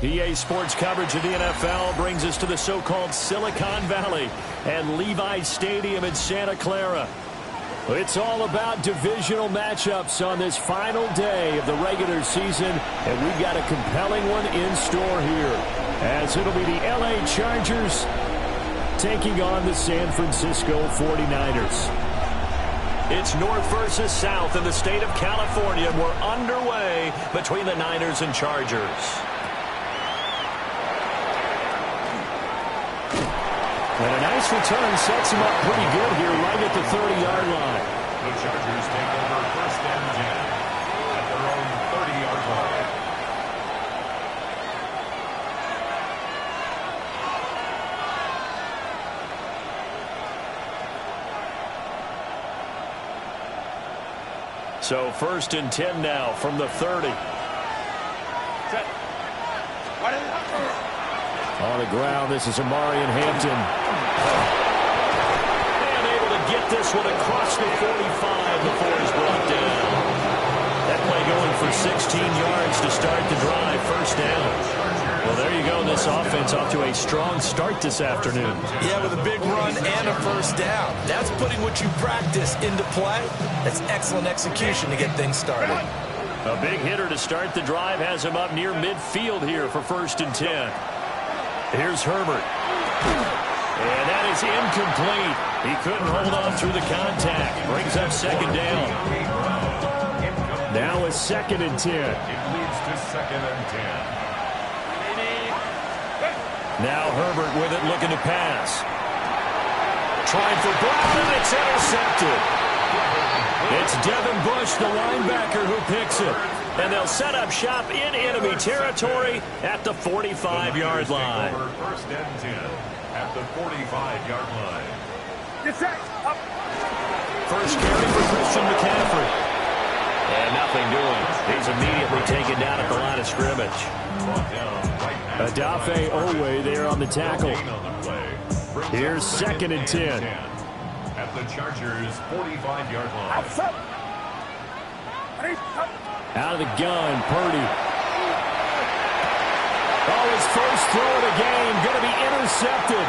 EA Sports coverage of the NFL brings us to the so-called Silicon Valley and Levi's Stadium in Santa Clara. It's all about divisional matchups on this final day of the regular season, and we've got a compelling one in store here, as it'll be the LA Chargers taking on the San Francisco 49ers. It's north versus south in the state of California, and we're underway between the Niners and Chargers. And a nice return sets him up pretty good here right at the 30-yard line. The Chargers take over first and 10 at their own 30-yard line. So first and 10 now from the 30. Set. On the ground, this is Amarian Hampton. And able to get this one across the 45 before he's brought down. That play going for 16 yards to start the drive, first down. Well, there you go. This offense off to a strong start this afternoon. Yeah, with a big run and a first down. That's putting what you practice into play. That's excellent execution to get things started. A big hitter to start the drive has him up near midfield here for first and 10. Here's Herbert. And that is incomplete. He couldn't hold on through the contact. Brings up second down. Now a second and 10. It leads to second and 10. Now Herbert with it, looking to pass. Trying for Brown, and it's intercepted. It's Devin Bush, the linebacker, who picks it. And they'll set up shop in enemy territory at the 45-yard line. First and 10 at the 45-yard line. First carry for Christian McCaffrey. And nothing doing. He's immediately taken down at the line of scrimmage. Adafe Owe there on the tackle. Here's second and 10. At the Chargers' 45-yard line. Out of the gun, Purdy. Oh, his first throw of the game, going to be intercepted.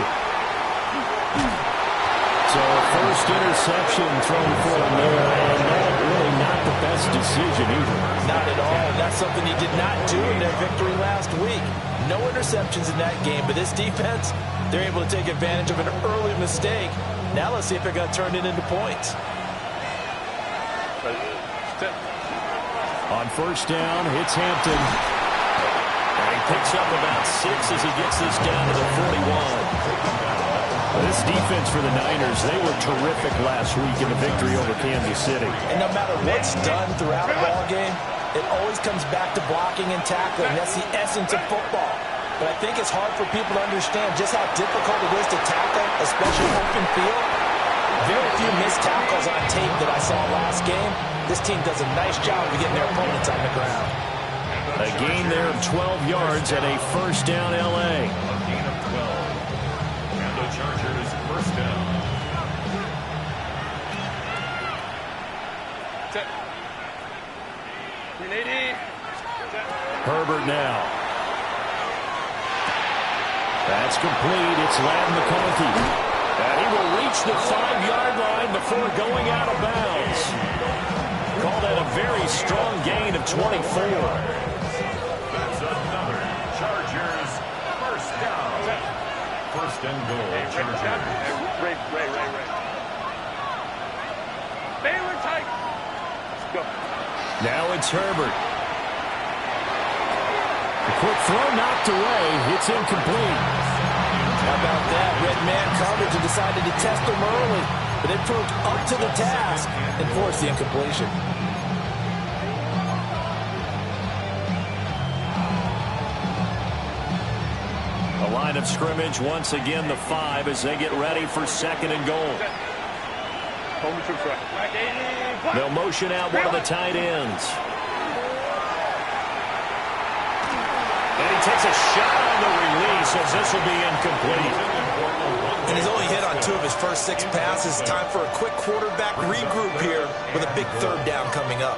So first interception thrown for him there, and that really not the best decision either. Not at all. That's something he did not do in their victory last week. No interceptions in that game, but this defense, they're able to take advantage of an early mistake. Now let's see if they're going to turn it into points. On first down, it's Hampton. And he picks up about 6 as he gets this down to the 41. This defense for the Niners, they were terrific last week in the victory over Kansas City. And no matter what's done throughout a ball game, it always comes back to blocking and tackling. That's the essence of football. But I think it's hard for people to understand just how difficult it is to tackle, especially open field. Very few missed tackles on tape that I saw last game. This team does a nice job of getting their opponents on the ground. A gain there of 12 yards and a first down L.A. A gain of 12. And the Chargers first down. Set. 380. Set. Herbert now. That's complete. It's Ladd McConkey. And he will reach the 5-yard line before going out of bounds. Call that a very strong gain of 24. That's another Chargers first down. First and goal, Chargers. Ray. Baylor tight. Let's go. Now it's Herbert. The quick throw knocked away. It's incomplete. How about that? Red man coverage and decided to test him early. But it proved up to the task and forced the incompletion. A line of scrimmage once again, the 5 as they get ready for second and goal. They'll motion out one of the tight ends. And he takes a shot on the release as this will be incomplete. And he's only hit on 2 of his first 6 passes. Time for a quick quarterback regroup here with a big third down coming up.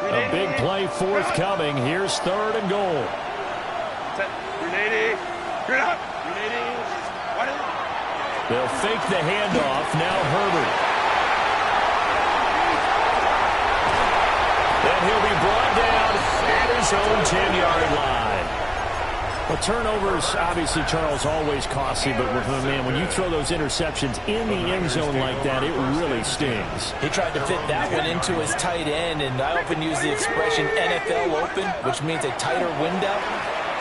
A big play forthcoming. Here's third and goal. 380. Good up. 380. They'll fake the handoff. Now Herbert. And he'll be brought down at his own 10-yard line. Well, turnovers, obviously, Charles, always costly, but man, when you throw those interceptions in the end zone like that, it really stings. He tried to fit that one into his tight end, and I often use the expression NFL open, which means a tighter window.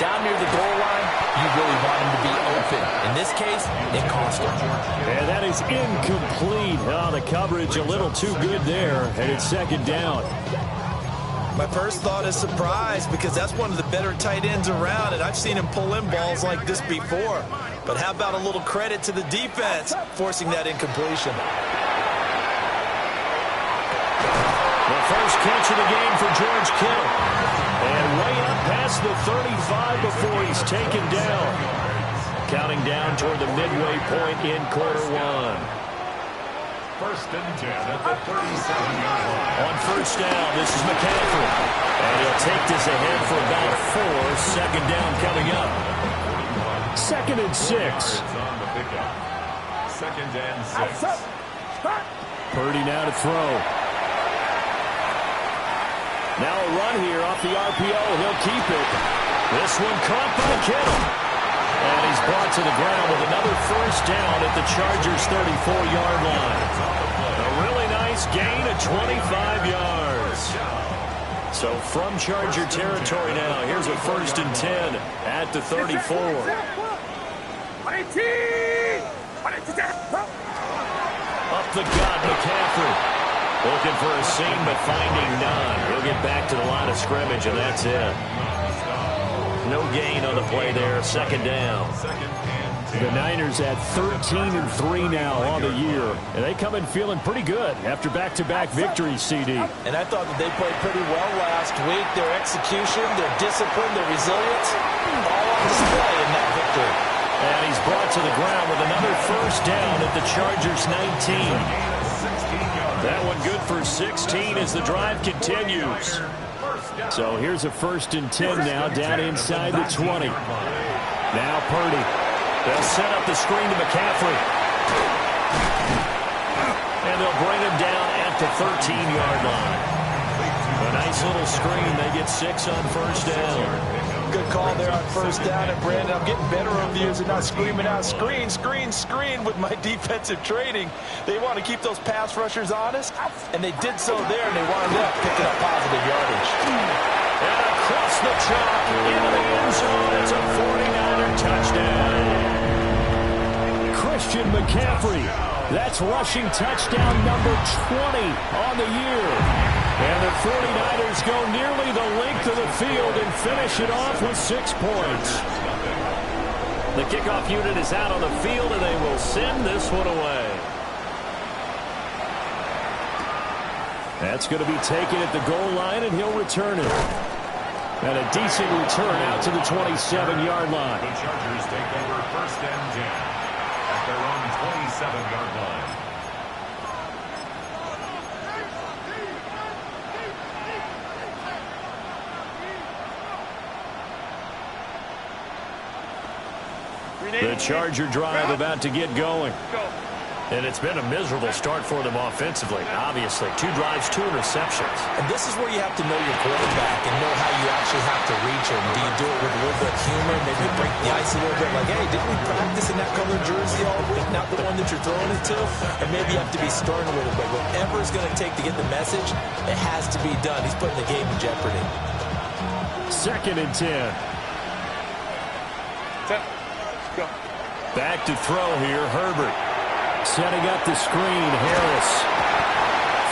Down near the goal line, you really want him to be open. In this case, it cost him. And that is incomplete. Oh, the coverage a little too good there, and it's second down. My first thought is surprise because that's one of the better tight ends around, and I've seen him pull in balls like this before. But how about a little credit to the defense forcing that incompletion? The first catch of the game for George Kittle. And way up past the 35 before he's taken down. Counting down toward the midway point in quarter 1. First and 10 at the 37-yard line. On first down, this is McCaffrey. And he'll take this ahead for about 4. Second down coming up. Second and 6. It's on the pickup. Second and 6. Purdy now to throw. Now a run here off the RPO. He'll keep it. This one caught by Kittle. And he's brought to the ground with another first down at the Chargers' 34-yard line. A really nice gain of 25 yards. So from Charger territory now, here's a first and 10 at the 34. Up the gut, McCaffrey. Looking for a seam, but finding none. He'll get back to the line of scrimmage, and that's it. No gain on the play there. Second down. The Niners at 13-3 now on the year. And they come in feeling pretty good after back-to-back victories, CD. And I thought that they played pretty well last week. Their execution, their discipline, their resilience, all on display in that victory. And he's brought to the ground with another first down at the Chargers' 19. That one good for 16 as the drive continues. So here's a first and 10 now down inside the 20. Now Purdy. They'll set up the screen to McCaffrey. And they'll bring him down at the 13-yard line. A nice little screen. They get 6 on first down. good call there on first down. And, Brandon, I'm getting better reviews and not screaming out, screen, screen, screen with my defensive training. They want to keep those pass rushers honest, and they did so there, and they wound up picking up positive yardage. And across the chalk into the end zone. It's a 49er touchdown. Christian McCaffrey. That's rushing touchdown number 20 on the year. And the 49ers go nearly the length of the field and finish it off with 6 points. The kickoff unit is out on the field, and they will send this one away. That's going to be taken at the goal line, and he'll return it. And a decent return out to the 27-yard line. The Chargers take over first and 10 at their own 27-yard line. The Charger drive about to get going. And it's been a miserable start for them offensively. Obviously, 2 drives, 2 interceptions. And this is where you have to know your quarterback and know how you actually have to reach him. Do you do it with a little bit of humor, maybe break the ice a little bit, like, hey, didn't we practice in that colored jersey all week, not the one that you're throwing it to? And maybe you have to be stern a little bit. Whatever it's going to take to get the message, it has to be done. He's putting the game in jeopardy. 2nd and 10. Go. Back to throw here, Herbert. Setting up the screen, Harris.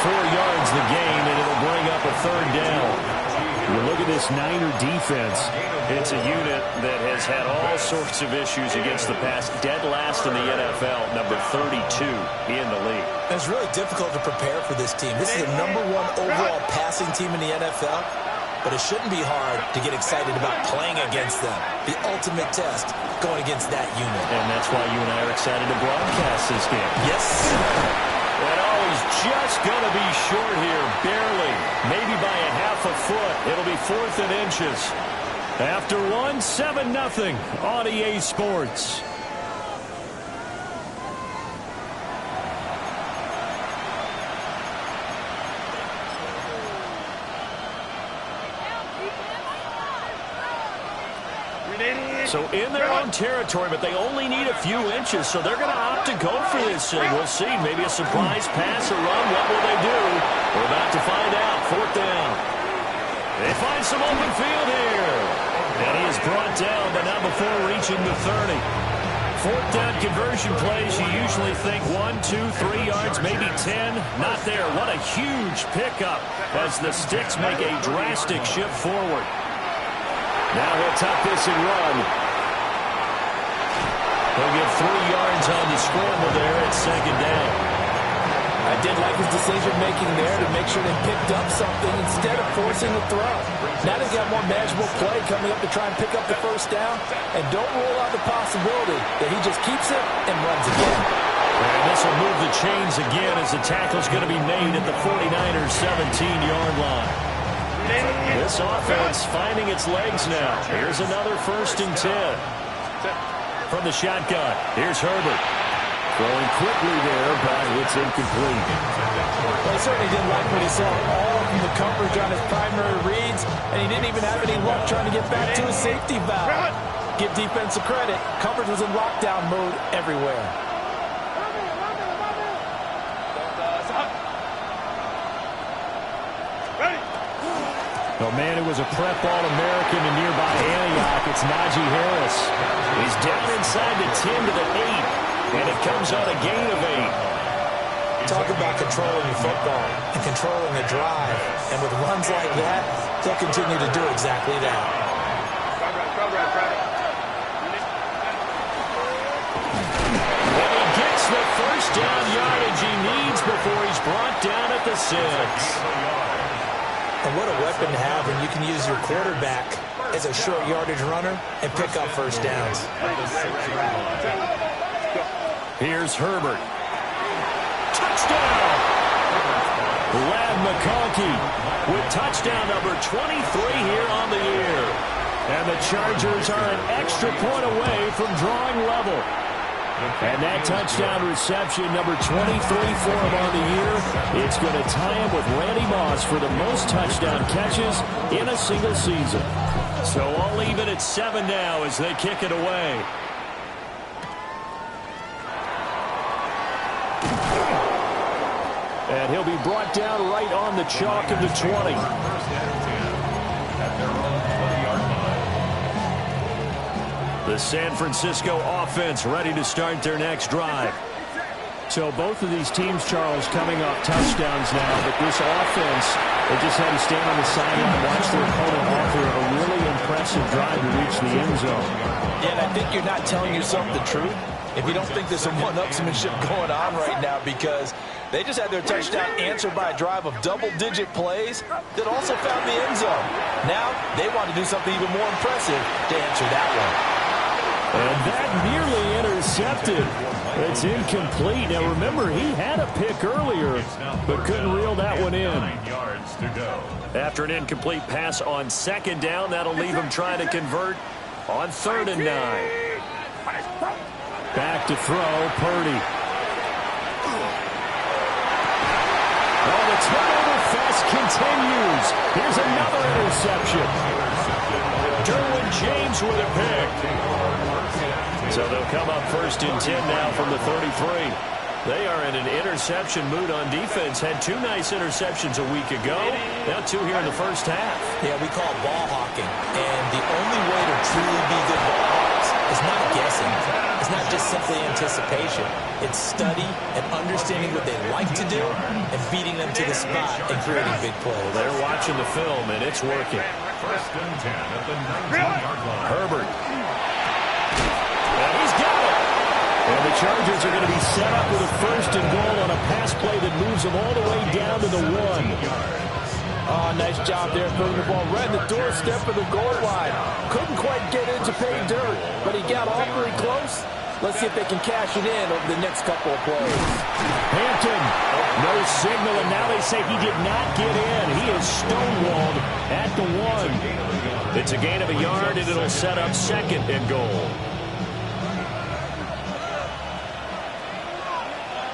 4 yards the gain, and it'll bring up a 3rd down. You look at this Niner defense. It's a unit that has had all sorts of issues against the pass. Dead last in the NFL, number 32 in the league. It's really difficult to prepare for this team. This is the #1 overall passing team in the NFL. But it shouldn't be hard to get excited about playing against them. The ultimate test going against that unit. And that's why you and I are excited to broadcast this game. Yes. And he's just going to be short here, barely. Maybe by a half a foot. It'll be 4th and inches. After 1, 7-0 on EA Sports. So in their own territory, but they only need a few inches, so they're going to opt to go for this thing. We'll see. Maybe a surprise pass or run. What will they do? We're about to find out. 4th down. They find some open field here. And he is brought down, but not before reaching the 30. 4th down conversion plays, you usually think 1, 2, 3 yards, maybe 10. Not there. What a huge pickup as the Sticks make a drastic shift forward. Now he'll tuck this and run. He'll get 3 yards on the scramble there at 2nd down. I did like his decision-making there to make sure they picked up something instead of forcing the throw. Now they've got more manageable play coming up to try and pick up the 1st down. And don't rule out the possibility that he just keeps it and runs again. And this will move the chains again as the tackle's going to be made at the 49ers' 17-yard line. This offense finding its legs now. Here's another 1st and 10. From the shotgun, here's Herbert. Throwing quickly there, but it's incomplete. Well, he certainly didn't like what he saw all from the coverage on his primary reads, and he didn't even have any luck trying to get back to his safety valve. Give defensive credit. Coverage was in lockdown mode everywhere. Oh, man, it was a prep All-American in nearby Antioch. It's Najee Harris. He's down inside the 10 to the 8, and it comes on a gain of 8. Talk about controlling the football and controlling the drive. And with runs like that, they'll continue to do exactly that. And he gets the 1st down yardage he needs before he's brought down at the 6. And what a weapon to have when you can use your quarterback as a short yardage runner and pick up 1st downs. Here's Herbert. Touchdown! Ladd McConkey with touchdown number 23 here on the year. And the Chargers are an extra point away from drawing level. And that touchdown reception, number 23 for him on the year, it's going to tie him with Randy Moss for the most touchdown catches in a single season. So all even at 7 now as they kick it away. And he'll be brought down right on the chalk of the 20. First and 10 at their own 20-yard line. The San Francisco offense ready to start their next drive. So both of these teams, Charles, coming off touchdowns now, but this offense, they just had to stand on the sideline, watch their opponent offer a really impressive drive to reach the end zone. Yeah, and I think you're not telling yourself the truth if you don't think there's some one-upsmanship going on right now, because they just had their touchdown answered by a drive of double-digit plays that also found the end zone. Now they want to do something even more impressive to answer that one. And that nearly intercepted. It's incomplete. Now, remember, he had a pick earlier, but couldn't reel that one in. 9 yards to go. After an incomplete pass on 2nd down, that'll leave him trying to convert on 3rd and 9. Back to throw, Purdy. Oh, the turnover fest continues. Here's another interception. Derwin James with a pick. So they'll come up 1st and 10 now from the 33. They are in an interception mood on defense. Had 2 nice interceptions a week ago. Now 2 here in the first half. Yeah, we call it ball hawking. And the only way to truly be good ball hawks is not guessing. It's not just simply anticipation. It's study and understanding what they like to do and beating them to the spot and creating big plays. They're watching the film, and it's working. 1st and 10 at the 19-yard line. Herbert. And he's got it. And the Chargers are going to be set up with a 1st and goal on a pass play that moves them all the way down to the 1. Oh, nice job there, putting the ball right in the doorstep of the goal line. Couldn't quite get it to pay dirt, but he got awfully close. Let's see if they can cash it in over the next couple of plays. Hampton, no signal, and now they say he did not get in. He is stonewalled at the 1. It's a gain of a yard, and it'll set up 2nd and goal.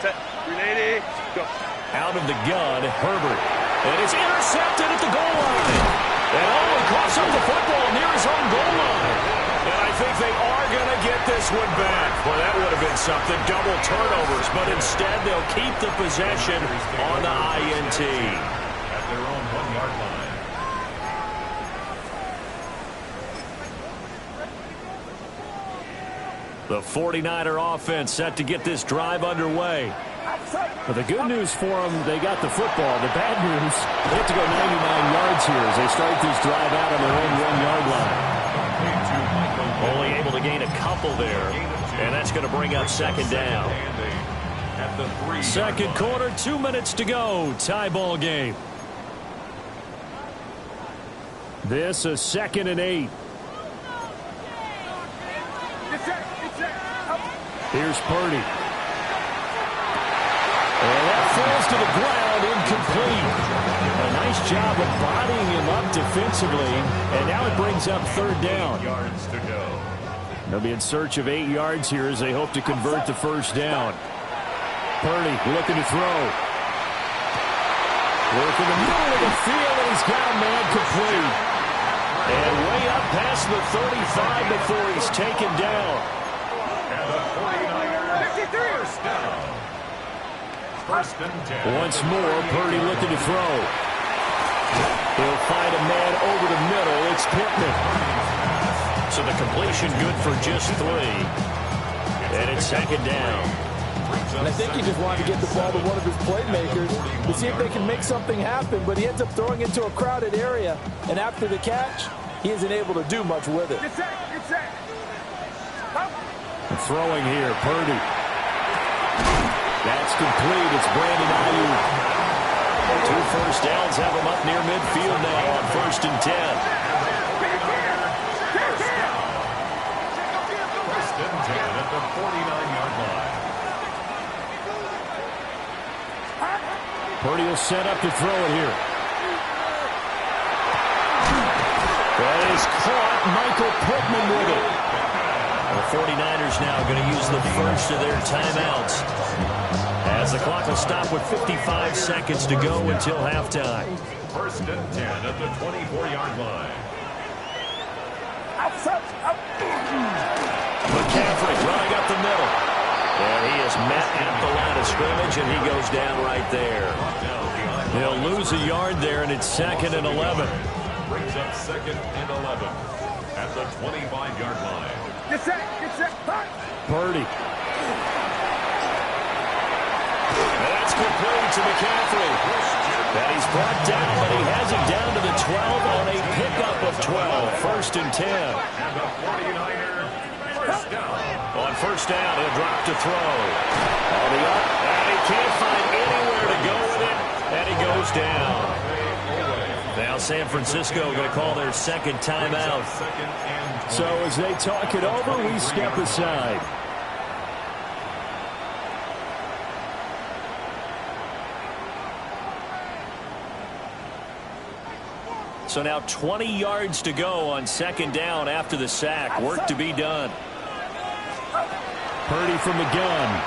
Set. 380. Go. Out of the gun, Herbert. And it's intercepted at the goal line. And Owen coughs up the football near his own goal line. And I think they are going to get this one back. Well, that would have been something. Double turnovers. But instead, they'll keep the possession on the INT. At their own 1-yard line. The 49er offense set to get this drive underway. But the good news for them, they got the football. The bad news, they have to go 99 yards here as they start this drive out on their own 1-yard line. Only able to gain a couple there, and that's going to bring up 2nd down. At the 3-yard 2nd line. quarter, 2 minutes to go. Tie ball game. This is 2nd and 8. Here's Purdy. And that falls to the ground, incomplete. A nice job of bodying him up defensively, and now it brings up 3rd down. 8 yards to go. They'll be in search of 8 yards here as they hope to convert the 1st down. Purdy looking to throw. Work in the middle of the field, and he's got a man complete. And way up past the 35 before he's taken down. And the 49ers first down. 1st and 10. Once more, Purdy looking to throw. He'll find a man over the middle. It's Pittman. So the completion good for just 3. And it's 2nd down. And I think he just wanted to get the ball to one of his playmakers to see if they can make something happen, but he ends up throwing into a crowded area, and after the catch, he isn't able to do much with it. Throwing here, Purdy. That's complete. It's Brandon Ayuk. 2 first downs have him up near midfield now on 1st and 10. 1st and 10 at the 49-yard line. Purdy will set up to throw it here. That is caught. Michael Pittman with it. The 49ers now going to use the first of their timeouts, as the clock will stop with 55 seconds to go until halftime. 1st and 10 at the 24-yard line. McCaffrey running up the middle. And he is met at the line of scrimmage, and he goes down right there. He'll lose a yard there, and it's 2nd and 11. Brings up 2nd and 11 at the 25-yard line. Get set. Purdy. And that's complete to McCaffrey. And he's brought down, but he has it down to the 12 on a pickup of 12. 1st and 10. And the 49ers first down. On 1st down, he'll drop to throw. On the up, and he can't find anywhere to go with it, and he goes down. Now San Francisco going to call their 2nd timeout. So as they talk it over, we step aside. So now 20 yards to go on 2nd down after the sack. Work to be done. Purdy from the gun.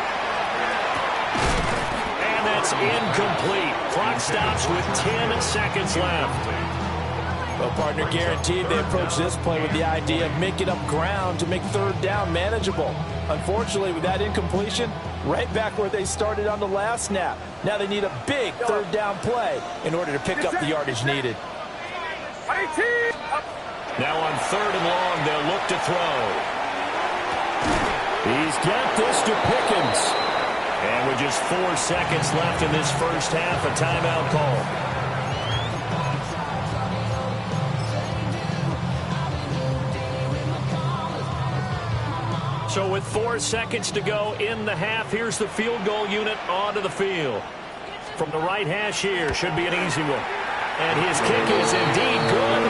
And that's incomplete. Clock stops with 10 seconds left. Well, partner, guaranteed they approach this play with the idea of making up ground to make 3rd down manageable. Unfortunately, with that incompletion, right back where they started on the last snap. Now they need a big 3rd down play in order to pick up the yardage needed. Now on 3rd and long, they'll look to throw. He's got this to Pickens. And with just 4 seconds left in this first half, a timeout call. So with 4 seconds to go in the half, here's the field goal unit onto the field. From the right hash here, should be an easy one. And his kick is indeed good.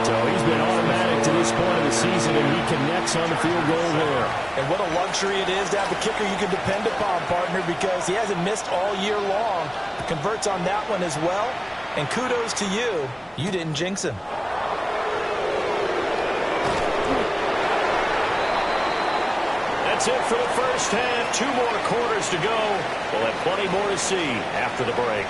So he's been automatic to this point of the season, and he connects on the field goal there. And what a luxury it is to have a kicker you can depend upon, partner, because he hasn't missed all year long. Converts on that one as well. And kudos to you. You didn't jinx him. That's it for the first half. 2 more quarters to go. We'll have plenty more to see after the break.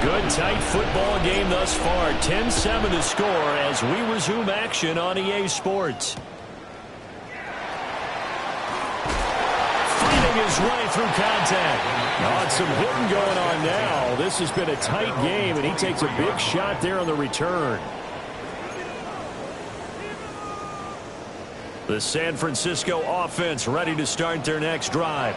Good, tight football game thus far. 10-7 to score as we resume action on EA Sports. Fighting his way through contact. Oh, some hitting going on now. This has been a tight game, and he takes a big shot there on the return. The San Francisco offense ready to start their next drive.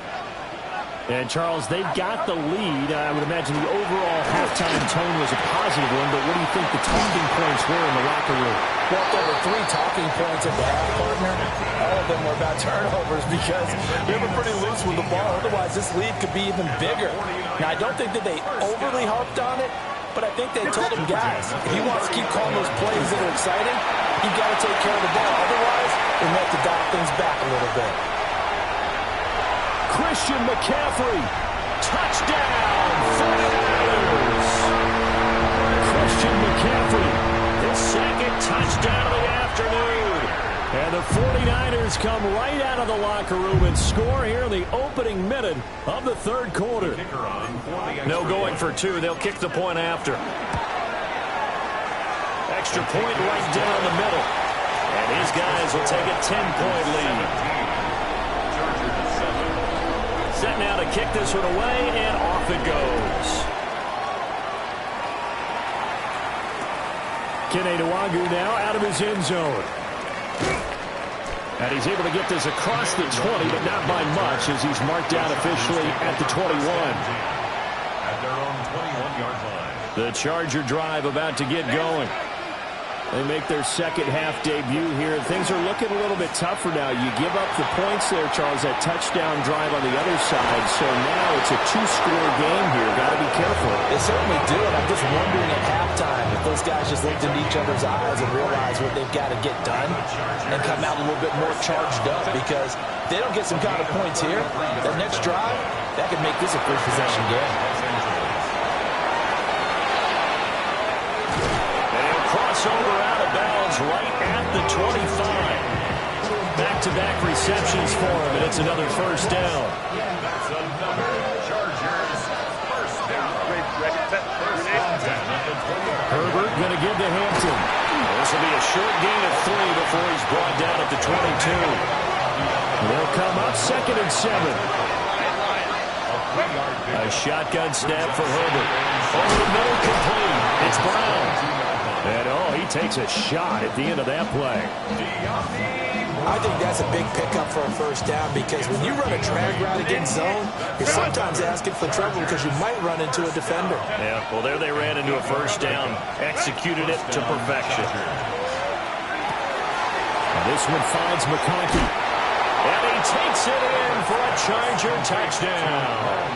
And, Charles, they've got the lead. I would imagine the overall halftime tone was a positive one, but what do you think the talking points were in the locker room? Well, there were 3 talking points at the half, partner. All of them were about turnovers because they were pretty loose with the ball. Otherwise, this lead could be even bigger. Now, I don't think that they overly harped on it, but I think they told them, guys, if you want to keep calling those plays that are exciting, you've got to take care of the ball. Otherwise, we have to dial things back a little bit. Christian McCaffrey, touchdown, 49ers. Christian McCaffrey, his 2nd touchdown of the afternoon. And the 49ers come right out of the locker room and score here in the opening minute of the 3rd quarter. No going for 2. They'll kick the point after. Extra point right down the middle. And his guys will take a 10-point lead. Set now to kick this one away, and off it goes. Kene Nwagu now out of his end zone. And he's able to get this across the 20, but not by much, as he's marked down officially at the 21. At their own 21-yard line. The Charger drive about to get going. They make their 2nd half debut here. Things are looking a little bit tougher now. You give up the points there, Charles, that touchdown drive on the other side. So now it's a 2-score game here. Got to be careful. They certainly do, and I'm just wondering at halftime if those guys just looked into each other's eyes and realized what they've got to get done and come out a little bit more charged up, because if they don't get some kind of points here, that next drive, that could make this a 3-possession game. Crossover out of bounds right at the 25. Back-to-back receptions for him, and it's another 1st down. That's another Chargers 1st down. Herbert going to give to Hampton. This will be a short gain of 3 before he's brought down at the 22. They'll come up 2nd and 7. A shotgun snap for Herbert. Over the middle, complete. It's Brown. And, he takes a shot at the end of that play. I think that's a big pickup for a first down because when you run a drag route against zone, you're sometimes asking for trouble because you might run into a defender. Yeah, well, there they ran into a first down. Executed it to perfection. This one finds McConkey. And he takes it in for a Charger touchdown.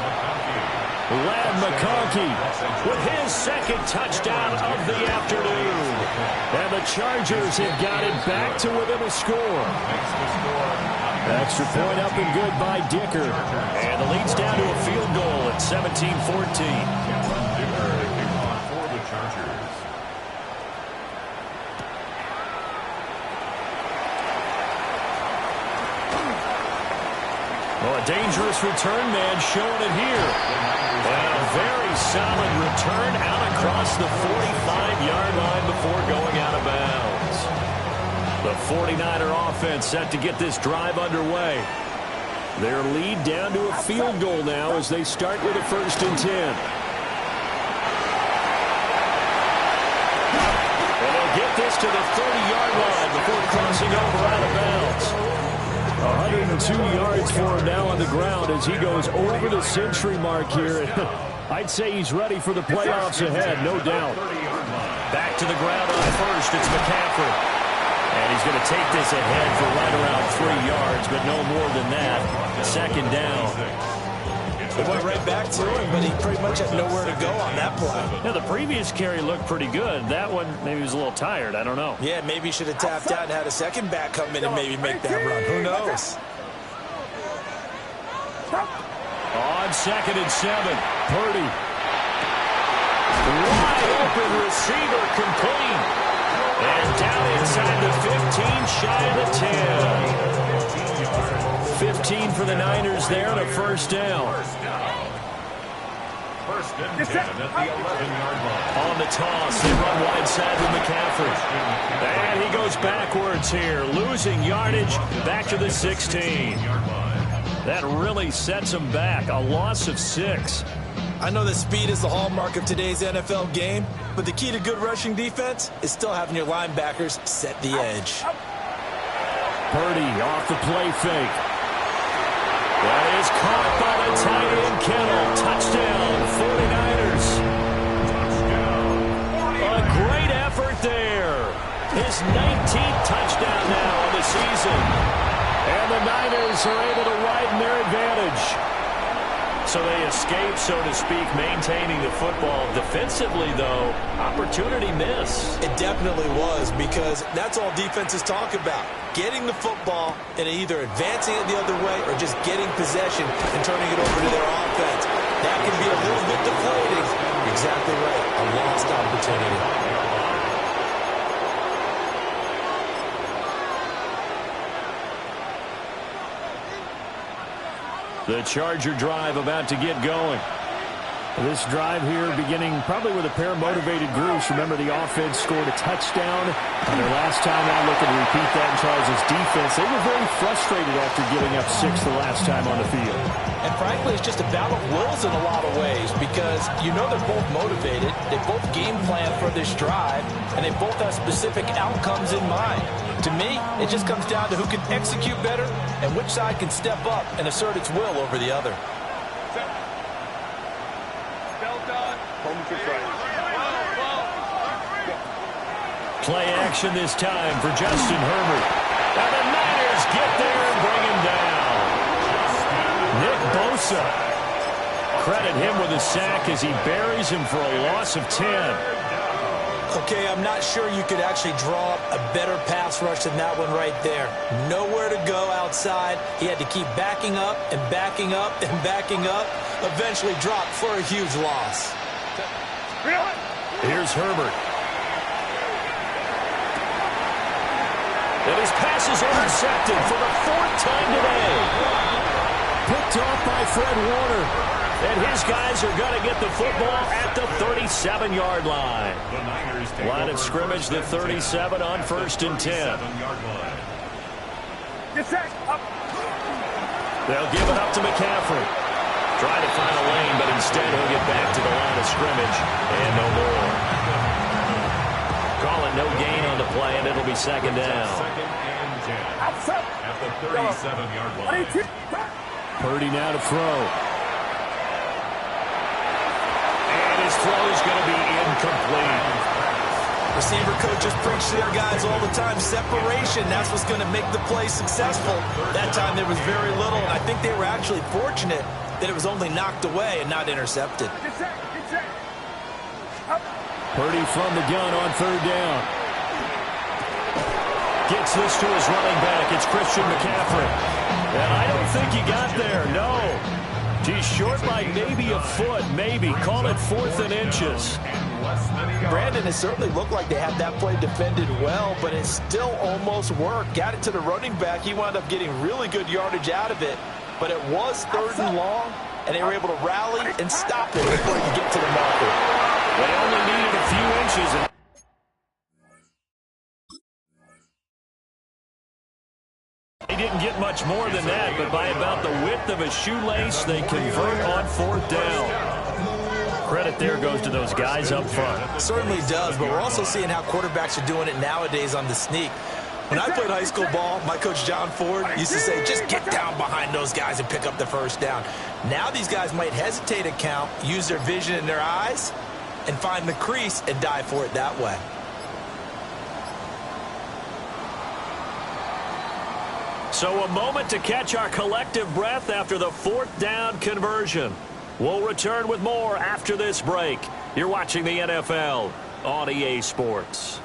Lad McConkey with his 2nd touchdown of the afternoon. And the Chargers have got it back to within a score. Extra point up and good by Dicker. And the lead's down to a field goal at 17-14. Well, a dangerous return man showing it here. And a very solid return out across the 45-yard line before going out of bounds. The 49er offense set to get this drive underway. Their lead down to a field goal now as they start with a 1st and 10. And they'll get this to the 30-yard line before crossing over out of bounds. 102 yards for him now on the ground as he goes over the century mark here. I'd say he's ready for the playoffs ahead, no doubt. Back to the ground on 1st, it's McCaffrey. And he's going to take this ahead for right around 3 yards, but no more than that. 2nd down. It went right back to him, but he pretty much had nowhere to go on that play. Yeah, the previous carry looked pretty good. That one, maybe he was a little tired. I don't know. Yeah, maybe he should have tapped out and had a second back come in and maybe make that run. Who knows? On 2nd and 7, Purdy. Wide open receiver complete. And down inside the 15, shy of the 10. 15 for the Niners there and a 1st down. 1st and 10 at the 11-yard line. On the toss, they run wide side with McCaffrey. And he goes backwards here, losing yardage back to the 16. That really sets him back, a loss of 6. I know that speed is the hallmark of today's NFL game, but the key to good rushing defense is still having your linebackers set the edge. Purdy off the play fake. That is caught by the tight end Kittle. Touchdown, 49ers. A great effort there. His 19th touchdown now of the season. And the Niners are able to widen their advantage. So they escape, so to speak, maintaining the football. Defensively, though, opportunity miss. It definitely was, because that's all defenses talk about. Getting the football and either advancing it the other way or just getting possession and turning it over to their offense. That can be a little bit deflating. You're exactly right. A lost opportunity. The Charger drive about to get going. This drive here beginning probably with a pair of motivated groups. Remember, the offense scored a touchdown on their last time out. Looking to repeat that in Chargers defense. They were very frustrated after giving up 6 the last time on the field. And frankly, it's just a battle of wills in a lot of ways, because you know they're both motivated. They both game plan for this drive, and they both have specific outcomes in mind. To me, it just comes down to who can execute better and which side can step up and assert its will over the other. Play action this time for Justin Herbert. And the Niners get there and bring him down. Nick Bosa. Credit him with a sack as he buries him for a loss of 10. Okay, I'm not sure you could actually draw up a better pass rush than that one right there. Nowhere to go outside. He had to keep backing up and backing up and backing up. Eventually dropped for a huge loss. Here's Herbert. And his pass is intercepted for the 4th time today. Picked off by Fred Warner. And his guys are going to get the football at the 37-yard line. Line of scrimmage, the 37 on 1st and 10. They'll give it up to McCaffrey. Trying to find a lane, but instead he'll get back to the line of scrimmage. And no more. Call it no gain on the play, and it'll be 2nd down. Second and 10 at the 37-yard line. Purdy now to throw. And his throw is going to be incomplete. Receiver coaches preach to their guys all the time. Separation, that's what's going to make the play successful. That time there was very little, and I think they were actually fortunate that it was only knocked away and not intercepted. Purdy from the gun on 3rd down. Gets this to his running back. It's Christian McCaffrey. And I don't think he got there, no. He's short by maybe a foot, maybe. Call it 4th and inches. Brandon, it certainly looked like they had that play defended well, but it still almost worked. Got it to the running back. He wound up getting really good yardage out of it, but it was 3rd and long, and they were able to rally and stop it before you get to the marker. They only needed a few inches. He didn't get much more than that, but by about the width of a shoelace, they convert on 4th down. Credit there goes to those guys up front. It certainly does, but we're also seeing how quarterbacks are doing it nowadays on the sneak. When I played high school ball, my coach John Ford used to say, just get down behind those guys and pick up the 1st down. Now these guys might hesitate a count, use their vision in their eyes, and find the crease and dive for it that way. So a moment to catch our collective breath after the 4th down conversion. We'll return with more after this break. You're watching the NFL on EA Sports.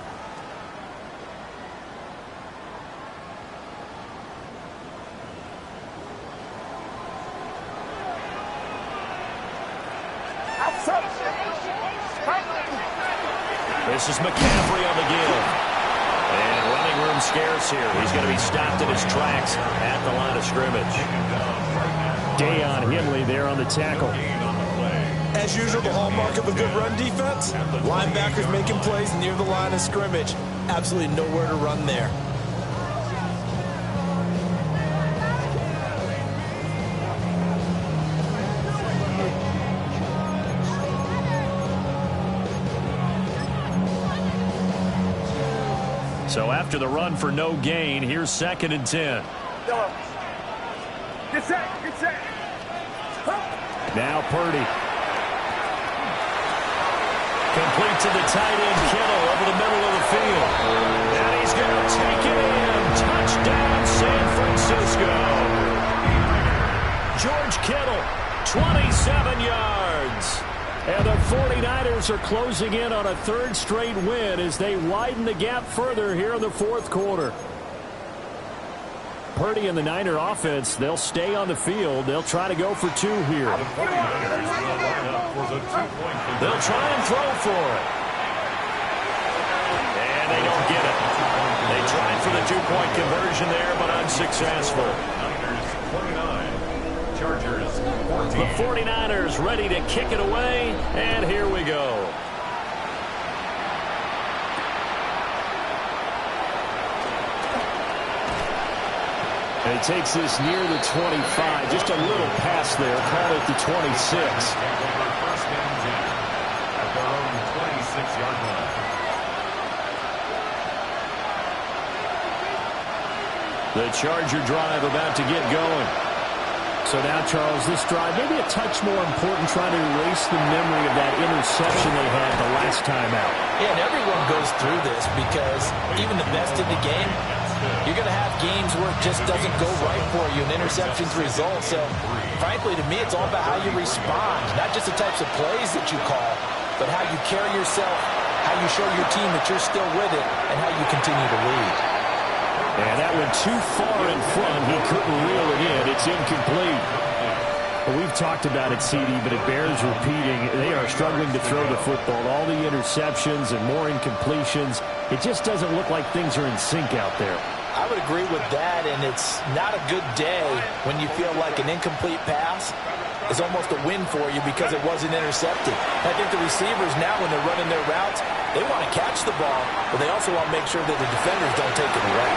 This is McCaffrey on the give. And running room scarce here. He's going to be stopped in his tracks at the line of scrimmage. Dayon Henley there on the tackle. As usual, the hallmark of a good run defense, linebackers making plays near the line of scrimmage. Absolutely nowhere to run there. So after the run for no gain, here's 2nd and 10. Get set, get set. Now Purdy. Complete to the tight end, Kittle, over the middle of the field. And he's going to take it in. Touchdown, San Francisco. George Kittle, 27 yards. And the 49ers are closing in on a 3rd straight win as they widen the gap further here in the 4th quarter. Purdy and the Niner offense, they'll stay on the field. They'll try to go for 2 here. They'll try and throw for it. And they don't get it. They tried for the 2-point conversion there, but unsuccessful. Niners 29, Chargers 14. The 49ers ready to kick it away, and here we go. And he takes this near the 25. Just a little pass there. Call it the 26. At their own 26-yard line. The Charger drive about to get going. So now, Charles, this drive maybe a touch more important, trying to erase the memory of that interception they had the last time out. Yeah, and everyone goes through this because even the best in the game, you're going to have games where it just doesn't go right for you, and interceptions result. So, frankly, to me, it's all about how you respond, not just the types of plays that you call, but how you carry yourself, how you show your team that you're still with it, and how you continue to lead. And that went too far in front. He couldn't reel it in. It's incomplete. Well, we've talked about it, CD, but it bears repeating. They are struggling to throw the football. All the interceptions and more incompletions. It just doesn't look like things are in sync out there. I would agree with that, and it's not a good day when you feel like an incomplete pass is almost a win for you because it wasn't intercepted. I think the receivers now, when they're running their routes, they want to catch the ball, but they also want to make sure that the defenders don't take it away.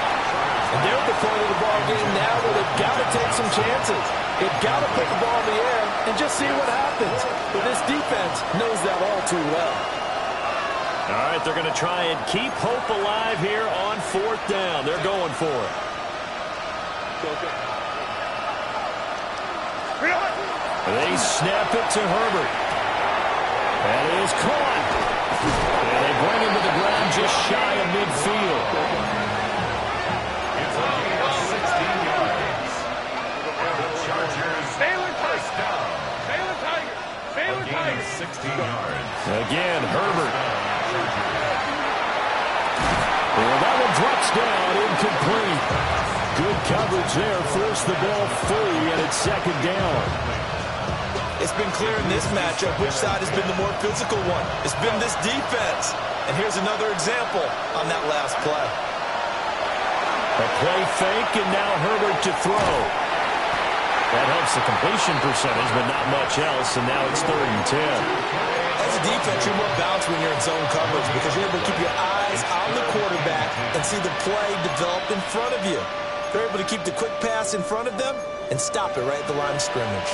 And they're at the point of the ball game now where they've got to take some chances. They've got to put the ball in the air and just see what happens. But this defense knows that all too well. All right, they're going to try and keep hope alive here on 4th down. They're going for it. They snap it to Herbert. That is caught. And they bring him to the ground just shy of midfield. It's a gain of 16 yards. And the Chargers first down. A gain of 16 yards. Again, Herbert. Well, that one drops down, incomplete. Good coverage there, forced the ball free, and it's 2nd down. It's been clear in this matchup which side has been the more physical one. It's been this defense. And here's another example on that last play. A play fake, and now Herbert to throw. That helps the completion percentage, but not much else, and now it's 3rd and 10. As a defense, you're more balanced when you're in zone coverage because you're able to keep your eyes on the quarterback and see the play develop in front of you. They're able to keep the quick pass in front of them and stop it right at the line of scrimmage.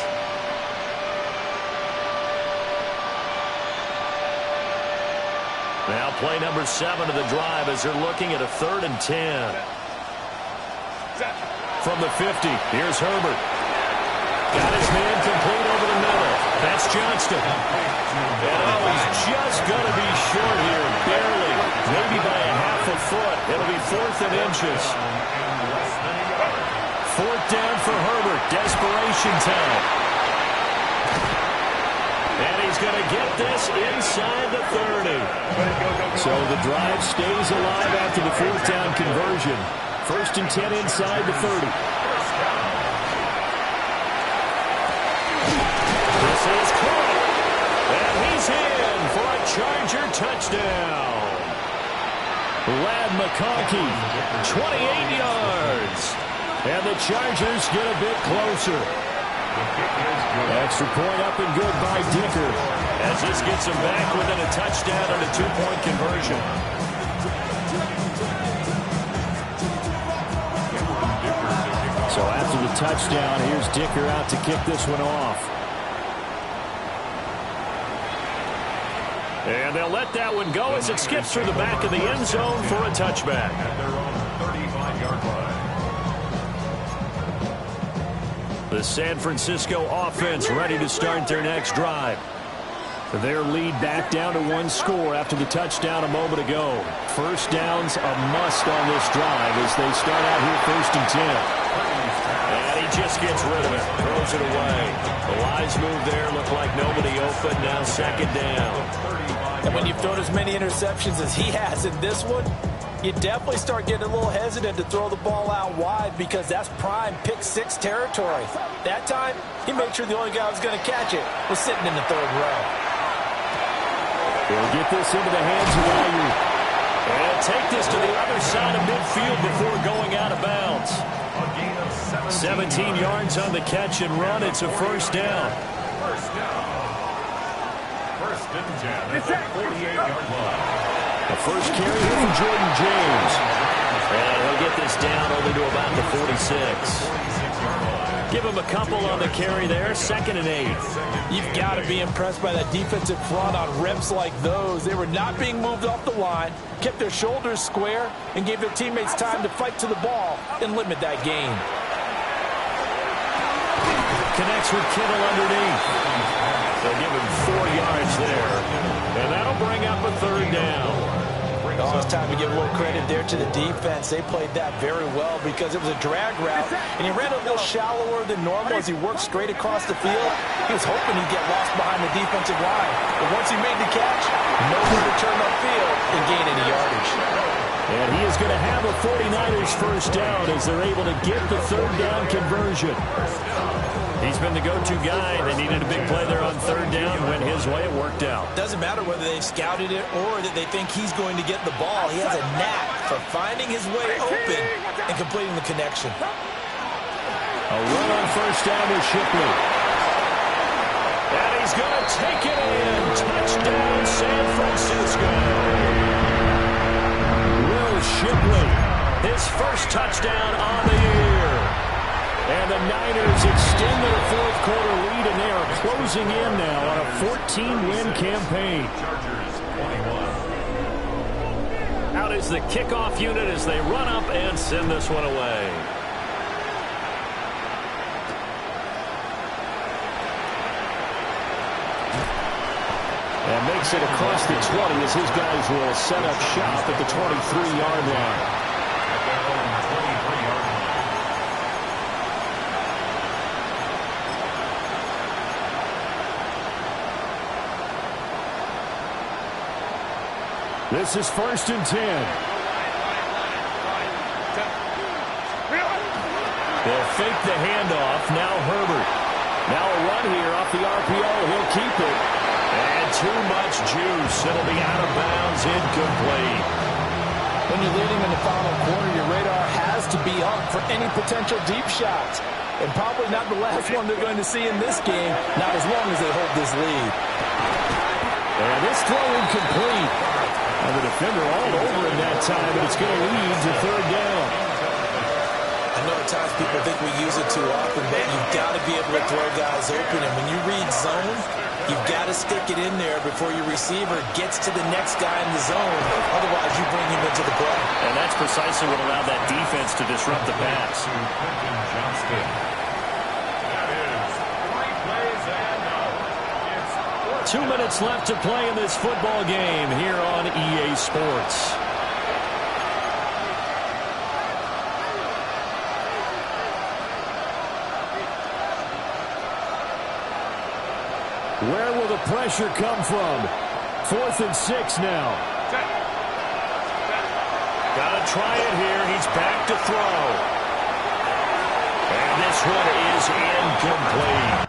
Now play number 7 of the drive as they're looking at a 3rd and 10. From the 50, here's Herbert. Got his man complete over the middle. That's Johnston. And he's just going to be short here, barely, maybe by a half a foot. It'll be 4th and inches. 4th down for Herbert. Desperation time. And he's going to get this inside the 30. So the drive stays alive after the 4th down conversion. 1st and 10 inside the 30. This is caught. And he's in for a Charger touchdown. Lad McConkey, 28 yards. And the Chargers get a bit closer. Extra point up and good by Dicker. As this gets him back within a touchdown and a 2-point conversion. So after the touchdown, here's Dicker out to kick this one off. And they'll let that one go as it skips through the back of the end zone for a touchback. At their own 35-yard line. The San Francisco offense ready to start their next drive. Their lead back down to 1 score after the touchdown a moment ago. 1st down's a must on this drive as they start out here 1st and 10. And he just gets rid of it, throws it away. The lines move there, look like nobody open, now 2nd down. And when you've thrown as many interceptions as he has in this one, you definitely start getting a little hesitant to throw the ball out wide because that's prime pick 6 territory. That time, he made sure the only guy who was going to catch it was sitting in the 3rd row. They'll get this into the hands of Ayuk. And take this to the other side of midfield before going out of bounds. 17 yards on the catch and run. It's a 1st down. 1st down. 1st and 10 at the 48-yard line. The first carry here from Jordan James. And he'll get this down only to about the 46. Give him a couple on the carry there. 2nd and 8. You've got to be impressed by that defensive front on reps like those. They were not being moved off the line, kept their shoulders square, and gave their teammates time to fight to the ball and limit that gain. Connects with Kittle underneath. They'll give him 4 yards there. And that'll bring up a 3rd down. Oh, it's time to give a little credit there to the defense. They played that very well because it was a drag route, and he ran a little shallower than normal as he worked straight across the field. He was hoping he'd get lost behind the defensive line. But once he made the catch, nowhere to turn upfield and gain any yardage. And he is going to have a 49ers 1st down as they're able to get the 3rd down conversion. He's been the go-to guy. They needed a big play there on 3rd down. Went his way. It worked out. Doesn't matter whether they've scouted it or that they think he's going to get the ball. He has a knack for finding his way open and completing the connection. A run on 1st down with Shipley. And he's going to take it in. Touchdown, San Francisco. Will Shipley, his first touchdown on the year. And the Niners extend their fourth quarter lead, and they are closing in now on a 14-win campaign. Chargers 21. Out is the kickoff unit as they run up and send this one away. And makes it across the 20 as his guys will set up shop at the 23-yard line. At their own 23-yard line. This is 1st and 10. They'll fake the handoff. Now Herbert. Now a run here off the RPO. He'll keep it. And too much juice. It'll be out of bounds, incomplete. When you're leading in the final quarter, your radar has to be up for any potential deep shots. And probably not the last one they're going to see in this game, not as long as they hold this lead. And this throw incomplete. And the defender all over him that time, but it's going to lead to 3rd down. I know at times people think we use it too often, but you've got to be able to throw guys open. And when you read zone, you've got to stick it in there before your receiver gets to the next guy in the zone. Otherwise, you bring him into the play. And that's precisely what allowed that defense to disrupt the pass. To Quentin Johnston. That is 3 plays and out. It's 2 minutes left to play in this football game here on EA Sports. Where will the pressure come from? 4th and 6 now. Gotta try it here. He's back to throw. And this one is incomplete.